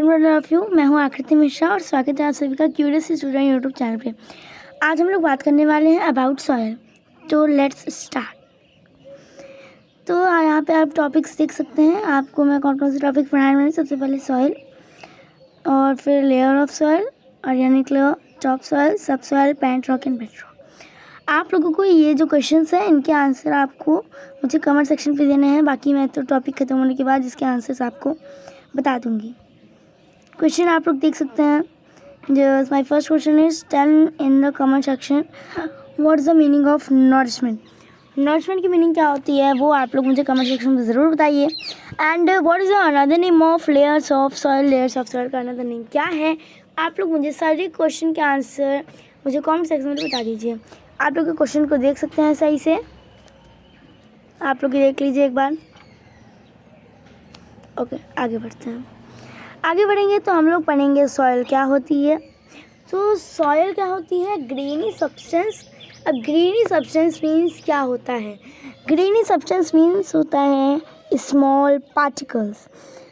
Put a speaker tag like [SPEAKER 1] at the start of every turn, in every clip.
[SPEAKER 1] Afternoon of you. मैं हूँ आकृति मिश्रा और स्वागत है आप सभी का क्यूरियस स्टूडेंट यूट्यूब चैनल पे। आज हम लोग बात करने वाले हैं अबाउट सॉयल। तो लेट्स स्टार्ट। तो यहाँ पे आप टॉपिक्स देख सकते हैं। आपको मैं कौन कौन से टॉपिक पढ़ाने वाली। सबसे पहले सॉयल, और फिर layer of soil, organic layer, top soil, subsoil, parent rock and bedrock. आप लोगों को ये जो क्वेश्चंस हैं इनके आंसर आपको मुझे कमेंट सेक्शन पे देने हैं। बाकी मैं तो टॉपिक ख़त्म होने के बाद इसके आंसर्स आपको बता दूंगी। क्वेश्चन आप लोग देख सकते हैं। My first question is tell in the comment section what is the meaning of nourishment. Nourishment की मीनिंग क्या होती है वो आप लोग मुझे कमेंट सेक्शन में ज़रूर बताइए। And what is the another name of layers of soil. Layers of soil का अनदर नेम क्या है। आप लोग मुझे सारे क्वेश्चन के आंसर मुझे कमेंट सेक्शन में बता दीजिए। आप लोग क्वेश्चन को देख सकते हैं सही से। आप लोग देख लीजिए एक बार। ओके, आगे बढ़ते हैं। आगे बढ़ेंगे तो हम लोग पढ़ेंगे सॉइल क्या होती है। तो सॉइल क्या होती है, ग्रीनी सब्सटेंस। अब ग्रीनी सब्सटेंस मीन्स क्या होता है। ग्रीनी सब्सटेंस मीन्स होता है small particles.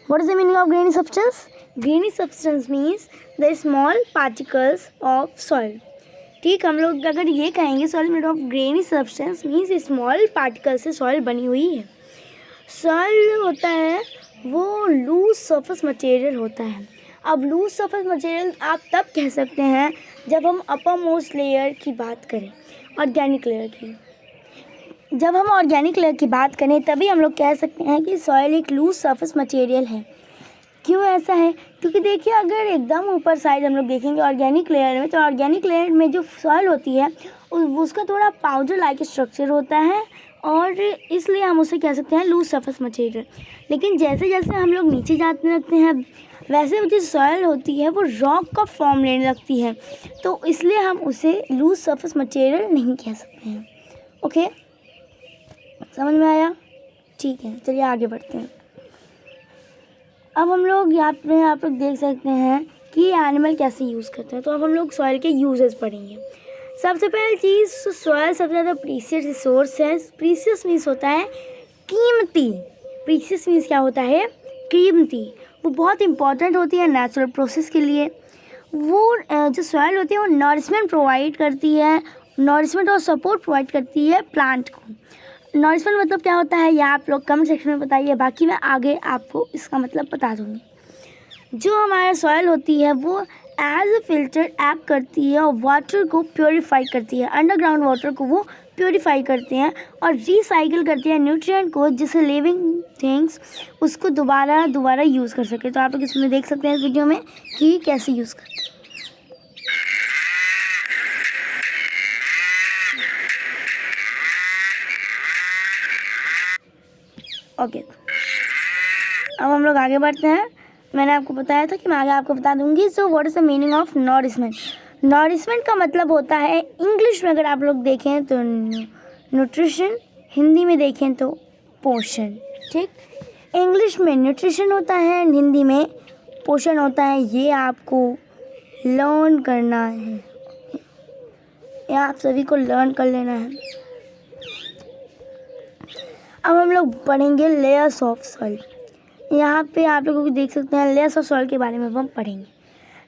[SPEAKER 1] What is the meaning of grainy substance. Grainy substance means the small particles of soil. ठीक, हम लोग अगर ये कहेंगे soil made of grainy substance means small particle से सॉइल बनी हुई है। सॉइल होता है वो लूज सरफेस मटेरियल होता है। अब लूज सरफेस मटेरियल आप तब कह सकते हैं जब हम अपर मोस्ट लेयर की बात करें, ऑर्गेनिक लेयर की। जब हम ऑर्गेनिक लेयर की बात करें तभी हम लोग कह सकते हैं कि सॉइल एक लूज सरफेस मटेरियल है। क्यों ऐसा है, क्योंकि देखिए अगर एकदम ऊपर साइड हम लोग देखेंगे ऑर्गेनिक लेयर में, तो ऑर्गेनिक लेयर में जो सॉइल होती है उसका थोड़ा पाउडर लाइक स्ट्रक्चर होता है और इसलिए हम उसे कह सकते हैं लूज सरफेस मटेरियल। लेकिन जैसे जैसे हम लोग नीचे जाते लगते हैं वैसे जो सॉइल होती है वो रॉक का फॉर्म लेने लगती है, तो इसलिए हम उसे लूज सरफेस मटेरियल नहीं कह सकते हैं। ओके, समझ में आया। ठीक है, चलिए आगे बढ़ते हैं। अब हम लोग यहाँ पे आप लोग देख सकते हैं कि एनिमल कैसे यूज़ करते हैं। तो अब हम लोग सॉइल के यूजेस पढ़ेंगे। सबसे पहली चीज़, सॉइल सबसे ज़्यादा प्रीशियस रिसोर्स है। प्रीशियस मीन्स होता है कीमती। प्रीशियस मीन्स क्या होता है, कीमती। वो बहुत इंपॉर्टेंट होती है नेचुरल प्रोसेस के लिए। वो जो सॉइल होती है वो नरिशमेंट प्रोवाइड करती है, नरिशमेंट और सपोर्ट प्रोवाइड करती है प्लांट को। नरिशमेंट मतलब क्या होता है ये आप लोग कमेंट सेक्शन में बताइए, बाकी मैं आगे आपको इसका मतलब बता दूँगी। जो हमारा सॉइल होती है वो एज ए फिल्टर एक्ट करती है और वाटर को प्योरीफाई करती है। अंडरग्राउंड वाटर को वो प्योरीफाई करते हैं और रिसाइकिल करती है न्यूट्रिएंट को, जिससे लिविंग थिंग्स उसको दोबारा यूज़ कर सके। तो आप लोग इसमें देख सकते हैं इस वीडियो में कि कैसे यूज़ करते हैं। ओके, अब हम लोग आगे बढ़ते हैं। मैंने आपको बताया था कि मैं आगे आपको बता दूंगी। So what is the meaning of nourishment. Nourishment का मतलब होता है इंग्लिश में अगर आप लोग देखें तो न्यूट्रिशन, हिंदी में देखें तो पोषण। ठीक, इंग्लिश में न्यूट्रिशन होता है, हिंदी में पोषण होता है। ये आपको लर्न करना है, ये आप सभी को लर्न कर लेना है। अब हम लोग पढ़ेंगे लेयर्स ऑफ सॉइल। यहाँ पे आप लोगों को देख सकते हैं लेयर्स ऑफ सॉइल के बारे में हम पढ़ेंगे।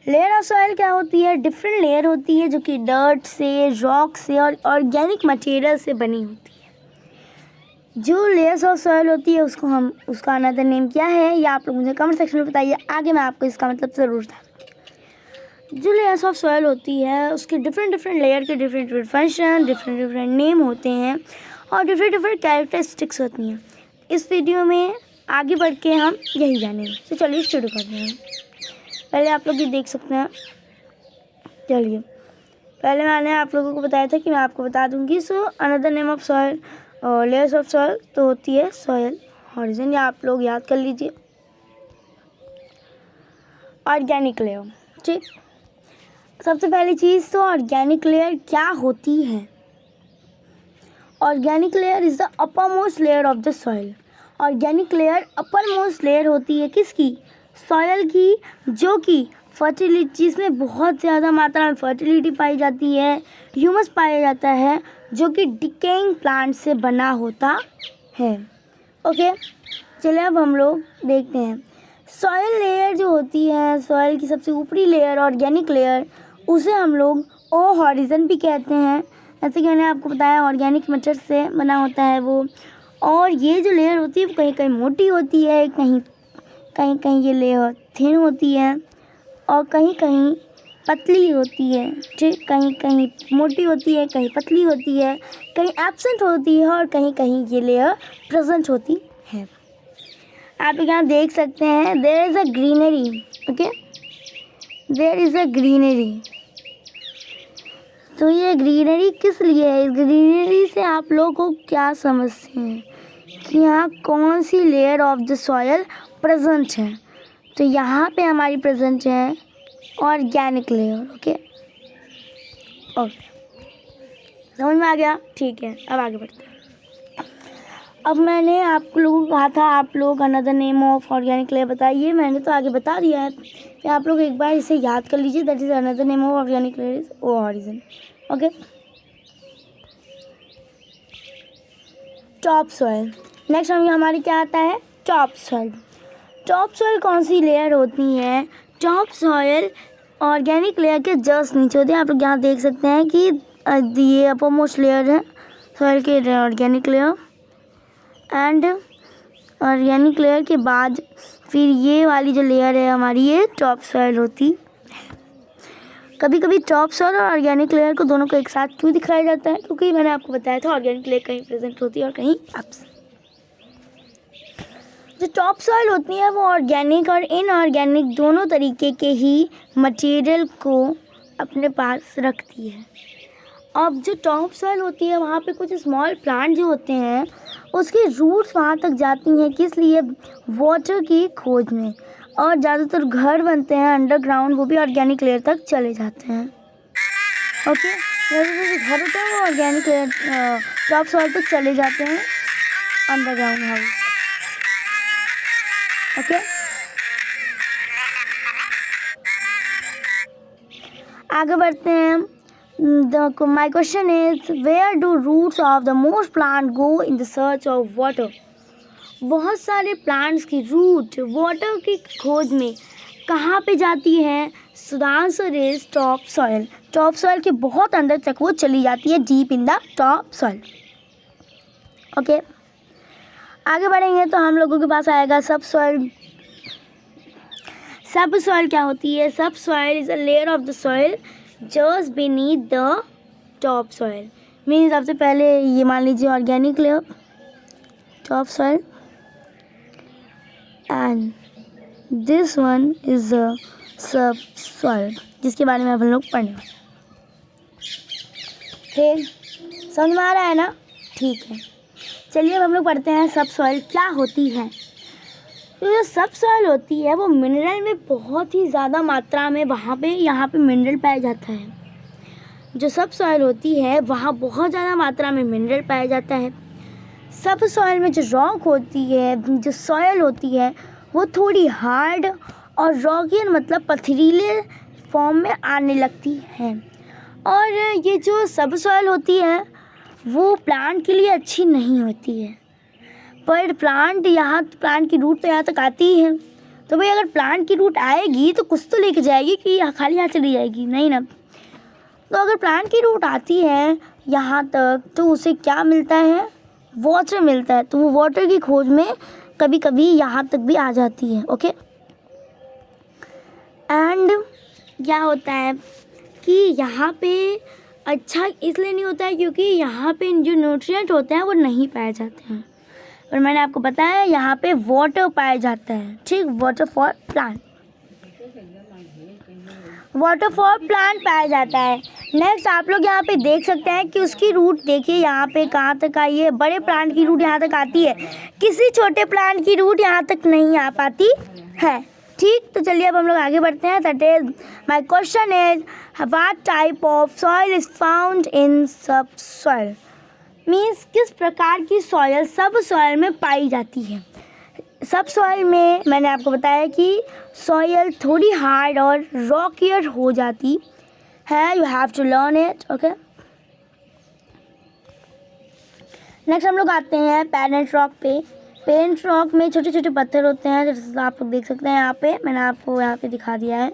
[SPEAKER 1] लेयर ऑफ सॉइल क्या होती है, डिफरेंट लेयर होती है जो कि डर्ट से, रॉक से और ऑर्गेनिक मटेरियल से बनी होती है। जो लेयर्स ऑफ सॉइल होती है उसका अनदर नेम क्या है ये आप लोग मुझे कमेंट सेक्शन में बताइए। आगे मैं आपको इसका मतलब ज़रूर बता दूँगी। जो लेयर्स ऑफ सॉइल होती है उसके डिफरेंट लेयर के डिफरेंट फंक्शन, डिफरेंट नेम होते हैं और डिफरेंट कैरेक्टरिस्टिक्स होती हैं। इस वीडियो में आगे बढ़ के हम यही जानेंगे। तो चलिए शुरू करते हैं। पहले आप लोग ये देख सकते हैं। चलिए, पहले मैंने आप लोगों को बताया था कि मैं आपको बता दूंगी। So another name of soil, layers of soil तो होती है सॉइल होरिजन, या आप लोग याद कर लीजिए ऑर्गेनिक लेयर। ठीक, सबसे पहली चीज़ तो ऑर्गेनिक लेयर क्या होती है। Organic layer is the upper most layer of the soil. Organic layer upper most layer होती है किसकी, सॉइल की, जो कि फर्टिलिटी, जिसमें बहुत ज़्यादा मात्रा में फर्टिलिटी पाई जाती है, ह्यूमस पाया जाता है, जो कि डिकेइंग प्लांट से बना होता है। ओके, चलिए अब हम लोग देखते हैं। सॉयल लेयर जो होती है, सॉयल की सबसे ऊपरी लेयर, ऑर्गेनिक लेयर, उसे हम लोग ओ हॉरिजन भी कहते हैं। जैसे कि मैंने आपको बताया ऑर्गेनिक मैटर से बना होता है वो। और ये जो लेयर होती है वो कहीं कहीं मोटी होती है, कहीं कहीं कहीं ये लेयर थिन होती है और कहीं कहीं पतली होती है। ठीक, कहीं कहीं मोटी होती है, कहीं पतली होती है, कहीं एब्सेंट होती है और कहीं कहीं ये लेयर प्रेजेंट होती है। आप यहाँ देख सकते हैं there is a greenery. Okay, there is a greenery. तो ये ग्रीनरी किस लिए है? इस ग्रीनरी से आप लोग को क्या समझते हैं कि यहाँ कौन सी layer of the soil present है? तो यहाँ पे हमारी प्रेजेंट है ऑर्गेनिक लेयर। ओके ओके, समझ में आ गया? ठीक है, अब आगे बढ़ते हैं। अब मैंने आप लोगों को कहा था आप लोग another name of organic layer बताइए। मैंने तो आगे बता दिया है, फिर आप लोग एक बार इसे याद कर लीजिए। That is another name of organic layer is O horizon. Okay, top soil. Next हमारी क्या आता है? Top soil. टॉप सॉइल कौन सी लेयर होती है? टॉप सॉइल ऑर्गेनिक लेयर के जस्ट नीचे होती है। आप लोग यहाँ देख सकते हैं कि ये अपर मोस्ट लेयर है सॉइल के, organic layer. And organic layer के बाद फिर ये वाली जो लेयर है हमारी, ये टॉप सॉइल होती है। कभी कभी टॉप सॉइल और ऑर्गेनिक लेयर को दोनों को एक साथ क्यों दिखाया जाता है? क्योंकि मैंने आपको बताया था ऑर्गेनिक लेयर कहीं प्रेजेंट होती है और कहीं एब्सेंट। जो टॉप सॉइल होती है वो ऑर्गेनिक और इनऑर्गेनिक दोनों तरीके के ही मटेरियल को अपने पास रखती है। अब जो टॉप सॉइल होती है वहाँ पे कुछ स्मॉल प्लांट जो होते हैं उसकी रूट्स वहाँ तक जाती हैं, किस लिए? वाटर की खोज में। और ज़्यादातर घर बनते हैं अंडरग्राउंड, वो भी ऑर्गेनिक लेयर तक चले जाते हैं। ओके, जो घर होते हैं वो ऑर्गेनिक लेयर टॉप सॉइल तक चले जाते हैं, अंडरग्राउंड हाउस। ओके, आगे बढ़ते हैं। My question is, where do roots of the most plant go in the search of water? बहुत सारे प्लांट्स की रूट वाटर की खोज में कहाँ पे जाती है? So the answer is top soil. Top soil के बहुत अंदर तक वो चली जाती है, deep in the top soil. Okay, आगे बढ़ेंगे तो हम लोगों के पास आएगा सब सॉइल। सब सॉइल क्या होती है? सब soil is a layer of the soil just beneath the top soil. Means सबसे पहले ये मान लीजिए organic layer, top soil, and this one is the sub soil जिसके बारे में हम लोग पढ़ने वाले। फिर समझ में आ रहा है ना? ठीक है, चलिए अब हम लोग पढ़ते हैं सब सॉइल क्या होती है। तो जो सब सॉइल होती है वो मिनरल में बहुत ही ज़्यादा मात्रा में यहाँ पे मिनरल पाया जाता है। जो सब सॉइल होती है वहाँ बहुत ज़्यादा मात्रा में मिनरल पाया जाता है। सब सॉइल में जो रॉक होती है, जो सॉइल होती है वो थोड़ी हार्ड और रॉकियन मतलब पथरीले फॉर्म में आने लगती है। और ये जो सब सॉइल होती है वो प्लांट के लिए अच्छी नहीं होती है। पर प्लांट की रूट तो यहाँ तक आती ही है। तो भाई अगर प्लांट की रूट आएगी तो कुछ तो लेके जाएगी कि खाली हाथ चली जाएगी? नहीं ना। तो अगर प्लांट की रूट आती है यहाँ तक तो उसे क्या मिलता है? वाटर मिलता है। तो वो वाटर की खोज में कभी कभी यहाँ तक भी आ जाती है। ओके, एंड क्या होता है कि यहाँ पे अच्छा इसलिए नहीं होता है क्योंकि यहाँ पे जो न्यूट्रिएंट होते हैं वो नहीं पाए जाते हैं। और मैंने आपको बताया यहाँ पे वाटर पाया जाता है। ठीक, वाटर फॉर प्लांट पाया जाता है। नेक्स्ट आप लोग यहाँ पे देख सकते हैं कि उसकी रूट देखिए यहाँ पे कहाँ तक आई है। बड़े प्लांट की रूट यहाँ तक आती है, किसी छोटे प्लांट की रूट यहाँ तक नहीं आ पाती है। ठीक, तो चलिए अब हम लोग आगे बढ़ते हैं। That is my question is what type of soil is found in सब सॉइल। मीन्स किस प्रकार की सॉइल सब सॉइल में पाई जाती है। सब सॉइल में मैंने आपको बताया कि सॉइल थोड़ी हार्ड और रॉकियर हो जाती है। You have to learn it. Okay, next हम लोग आते हैं पेरेंट रॉक पे। पेरेंट रॉक में छोटे छोटे पत्थर होते हैं, जैसे आप लोग देख सकते हैं यहाँ पे, मैंने आपको यहाँ पे दिखा दिया है।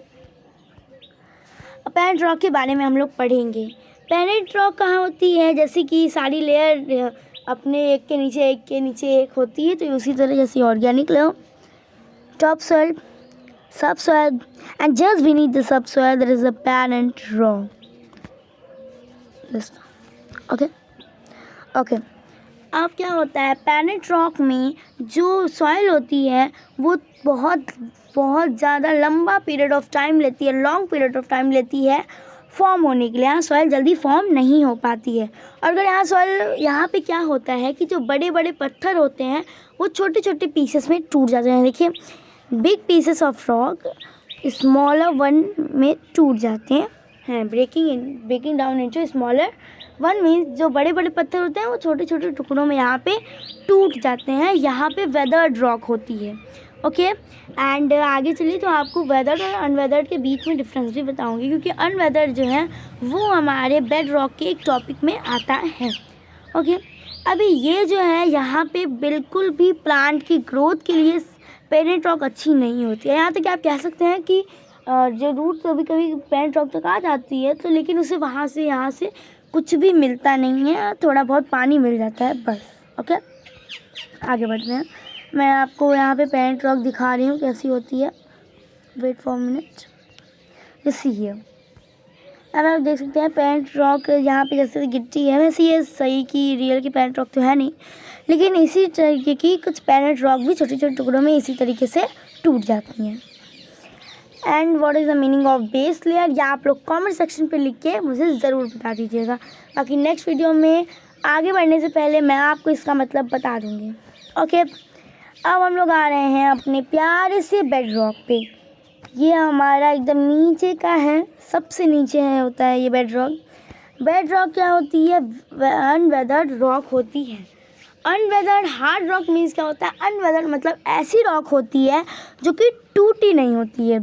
[SPEAKER 1] पेरेंट रॉक के बारे में हम लोग पढ़ेंगे। पेरेंट रॉक कहाँ होती है, जैसे कि सारी लेयर अपने एक के नीचे एक होती है, तो उसी तरह जैसे organic layer, top soil, sub soil, and just beneath the sub soil there is a parent rock. Okay अब क्या होता है, पेरेंट रॉक में जो सॉइल होती है वो बहुत ज़्यादा लंबा पीरियड ऑफ टाइम लेती है, लॉन्ग पीरियड ऑफ टाइम लेती है फॉर्म होने के लिए। यहाँ सॉइल जल्दी फॉर्म नहीं हो पाती है। और अगर यहाँ पे क्या होता है कि जो बड़े बड़े पत्थर होते हैं वो छोटे छोटे पीसेस में टूट जाते हैं। देखिए, big pieces of rock smaller one में टूट जाते हैं। Breaking down into smaller one means जो बड़े बड़े पत्थर होते हैं वो छोटे छोटे टुकड़ों में यहाँ पे टूट जाते हैं। यहाँ पे वेदर्ड रॉक होती है। ओके, एंड आगे चलिए तो आपको वेदर्ड और अनवेदर्ड के बीच में डिफरेंस भी बताऊंगी, क्योंकि अनवेदर्ड जो है वो हमारे बेड रॉक के एक टॉपिक में आता है। ओके, अभी ये जो है यहाँ पे बिल्कुल भी प्लांट की ग्रोथ के लिए पेरेंट रॉक अच्छी नहीं होती है। यहाँ तक आप कह सकते हैं कि जो रूट कभी कभी पेरेंट रॉक तक आ जाती है, तो लेकिन उसे वहाँ से यहाँ से कुछ भी मिलता नहीं है, थोड़ा बहुत पानी मिल जाता है बस। ओके, आगे बढ़ते हैं। मैं आपको यहाँ पे पेरेंट रॉक दिखा रही हूँ कैसी होती है। वेट फॉर मिनट, जैसी है। अब आप देख सकते हैं पेरेंट रॉक यहाँ पे जैसे गिट्टी है, वैसे ये सही की रियल की पेरेंट रॉक तो है नहीं, लेकिन इसी तरीके की कुछ पेरेंट रॉक भी छोटे छोटे टुकड़ों में इसी तरीके से टूट जाती हैं। And what is the meaning of base layer, या आप लोग कमेंट सेक्शन पे लिख के मुझे ज़रूर बता दीजिएगा। बाकी नेक्स्ट वीडियो में आगे बढ़ने से पहले मैं आपको इसका मतलब बता दूँगी। ओके, अब हम लोग आ रहे हैं अपने प्यारे से बेड रॉक पे। ये हमारा एकदम नीचे का है, सबसे नीचे है होता है ये बेड रॉक। बेड रॉक क्या होती है, अनवेदर्ड रॉक होती है। अनवेदर्ड हार्ड रॉक मीन्स क्या होता है, अनवेदर्ड मतलब ऐसी रॉक होती है जो कि टूटी नहीं होती है।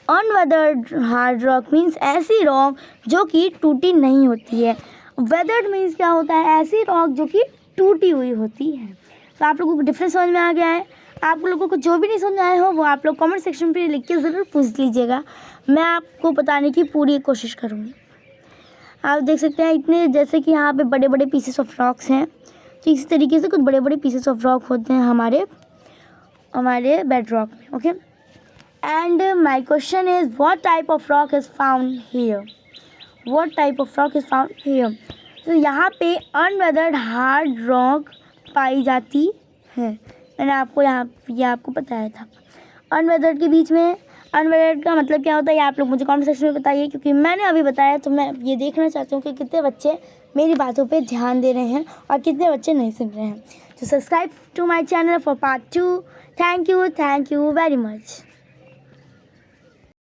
[SPEAKER 1] अनवेदर्ड हार्ड रॉक मीन्स ऐसी रॉक जो कि टूटी नहीं होती है। वेदर्ड मीन्स क्या होता है, ऐसी रॉक जो कि टूटी हुई होती है। तो आप लोगों को डिफरेंस समझ में आ गया है। आप लोगों को जो भी नहीं समझ आया हो वो आप लोग कमेंट सेक्शन पे लिख के ज़रूर पूछ लीजिएगा, मैं आपको बताने की पूरी कोशिश करूँगी। आप देख सकते हैं इतने, जैसे कि यहाँ पे बड़े बड़े पीसेस ऑफ रॉक्स हैं, तो इसी तरीके से कुछ बड़े बड़े पीसेस ऑफ रॉक होते हैं हमारे बेड रॉक में। Okay, and my question is what type of rock is found here, what type of rock is found here. तो यहाँ पे अनवेदर्ड हार्ड रॉक पाई जाती है। मैंने आपको ये आपको बताया था। अनवेदर्ड के बीच में, अनवेदर्ड का मतलब क्या होता है ये आप लोग मुझे कमेंट सेक्शन में बताइए, क्योंकि मैंने अभी बताया तो मैं ये देखना चाहती हूँ कि कितने बच्चे मेरी बातों पे ध्यान दे रहे हैं और कितने बच्चे नहीं सुन रहे हैं। तो subscribe to my channel for part 2। Thank you very much.